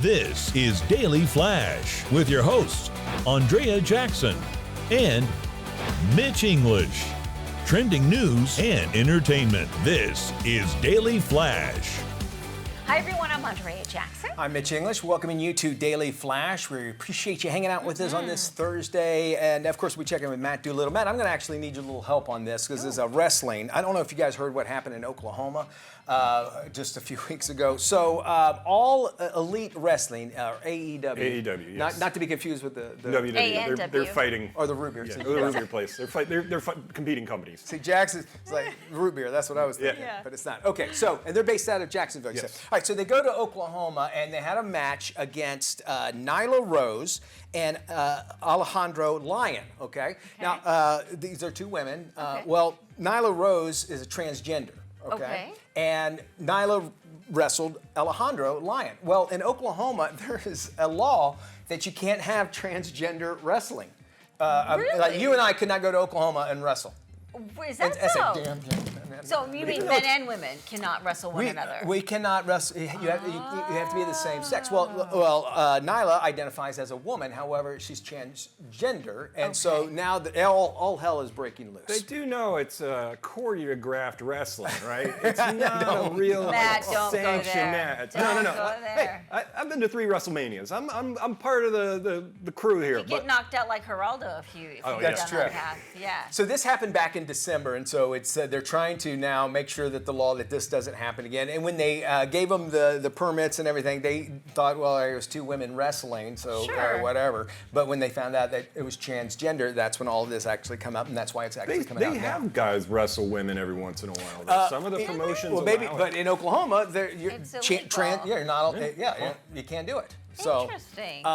This is Daily Flash with your hosts, Andrea Jackson and Mitch English. Trending news and entertainment. This is Daily Flash. Hi everyone, I'm Andrea Jackson. I'm Mitch English, welcoming you to Daily Flash. We appreciate you hanging out with us on this Thursday. And of course, we check in with Matt Doolittle. Matt, I'm going to actually need your little help on this because there's a wrestling. I don't know if you guys heard what happened in Oklahoma just a few weeks ago. So All Elite Wrestling, or AEW. AEW, yes. Not to be confused with the WWE. They're fighting. Or the root beer. Yeah, the root beer place. They're competing companies. See, Jackson's like root beer. That's what I was thinking, but it's not. Okay, so, and they're based out of Jacksonville. Yes. All right, so they go to Oklahoma, and they had a match against Nyla Rose and Alejandro Lyon, okay? Now, these are two women. Well, Nyla Rose is a transgender, okay? And Nyla wrestled Alejandro Lyon. Well, in Oklahoma, there is a law that you can't have transgender wrestling. Really? Like you and I could not go to Oklahoma and wrestle. Is that so? So you mean men and women cannot wrestle one another? We cannot wrestle. You have to be the same sex. Well, Nyla identifies as a woman. However, she's transgender, and so now all hell is breaking loose. They do know it's choreographed wrestling, right? It's not a real Matt, don't go sanctioned there. match. Don't No. go there. Hey, I've been to 3 WrestleManias. I'm part of the crew here. You get knocked out like Geraldo if you That's true. Yeah. So this happened back in December, and so it's they're trying to now make sure that the law that this doesn't happen again. And when they gave them the permits and everything, they thought, well, it was 2 women wrestling, so whatever. But when they found out that it was transgender, that's when all of this actually come up, and that's why it's actually coming out now. They have guys wrestle women every once in a while. Though. Some of the promotions. Well, maybe, allow it. but in Oklahoma, you're illegal. you're not. You can't do it. So Interesting.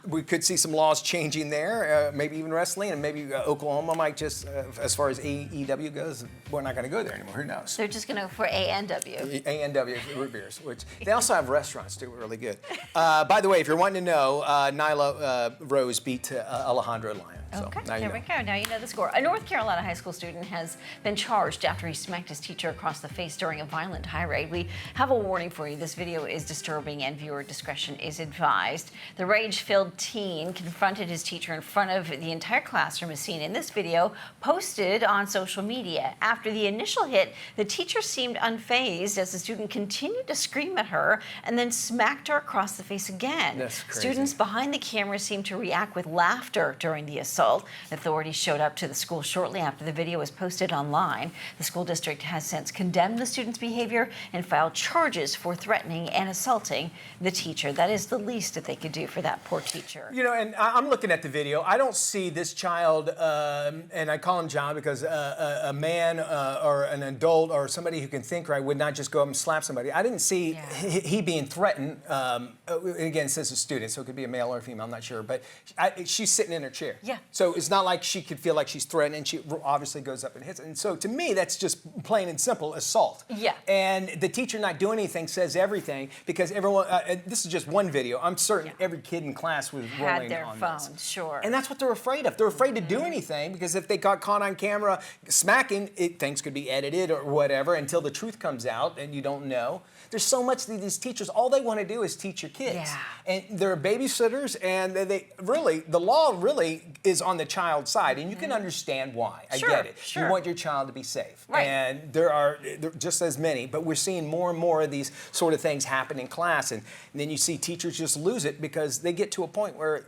we could see some laws changing there, maybe even wrestling, and maybe Oklahoma might just, as far as AEW goes, we're not going to go there anymore. Who knows? They're just going to go for A&W. A&W root beers, which they also have restaurants too, really good. By the way, if you're wanting to know, Nyla Rose beat Alejandro Lyon. So Okay, now there we go. Now you know the score. A North Carolina high school student has been charged after he smacked his teacher across the face during a violent tirade. We have a warning for you. This video is disturbing and viewer discretion is advised. The rage-filled teen confronted his teacher in front of the entire classroom as seen in this video posted on social media. After the initial hit, the teacher seemed unfazed as the student continued to scream at her and then smacked her across the face again. That's crazy. Students behind the camera seemed to react with laughter during the assault. Authorities showed up to the school shortly after the video was posted online. The school district has since condemned the student's behavior and filed charges for threatening and assaulting the teacher. That is the least that they could do for that poor teacher. You know, and I'm looking at the video. I don't see this child, and I call him child because a man or an adult or somebody who can think right would not just go up and slap somebody. I didn't see he being threatened. Again, it says a student, so it could be a male or a female, I'm not sure. But she's sitting in her chair. Yeah. So it's not like she could feel like she's threatened, and she obviously goes up and hits it. And so to me, that's just plain and simple assault. Yeah. And the teacher not doing anything says everything because everyone, this is just one video. I'm certain every kid in class was rolling their on phones, this. sure. And that's what they're afraid of. They're afraid to do anything because if they got caught on camera smacking, things could be edited or whatever until the truth comes out and you don't know. There's so much that these teachers, all they want to do is teach your kids. Yeah. And they're babysitters, and they really, the law really is on the child's side, and you can understand why. I get it. You want your child to be safe. Right. And there are just as many, but we're seeing more and more of these sort of things happen in class, and then you see teachers just lose it because they get to a point where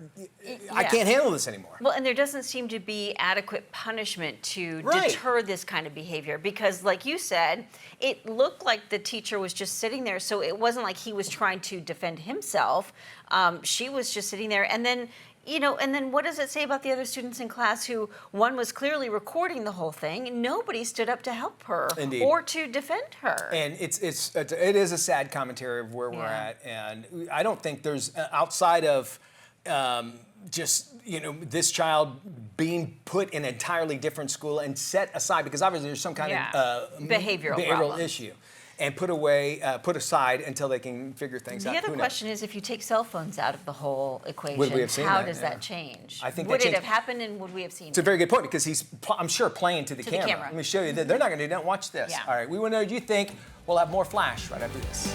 I can't handle this anymore. Well, and there doesn't seem to be adequate punishment to deter this kind of behavior because, like you said, it looked like the teacher was just sitting there, so it wasn't like he was trying to defend himself. She was just sitting there, and then and then what does it say about the other students in class who, one was clearly recording the whole thing, nobody stood up to help her or to defend her. And it is a sad commentary of where we're at, and I don't think there's, outside of just, this child being put in an entirely different school and set aside, because obviously there's some kind of behavioral issue. And put aside until they can figure things out. The other question is, if you take cell phones out of the whole equation, how does that change? I think would it have happened, and would we have seen it? It's a very good point because he's, I'm sure, playing to the camera. Let me show you. They're not going to do that. Watch this. All right. We want to know what you think. We'll have more Flash right after this.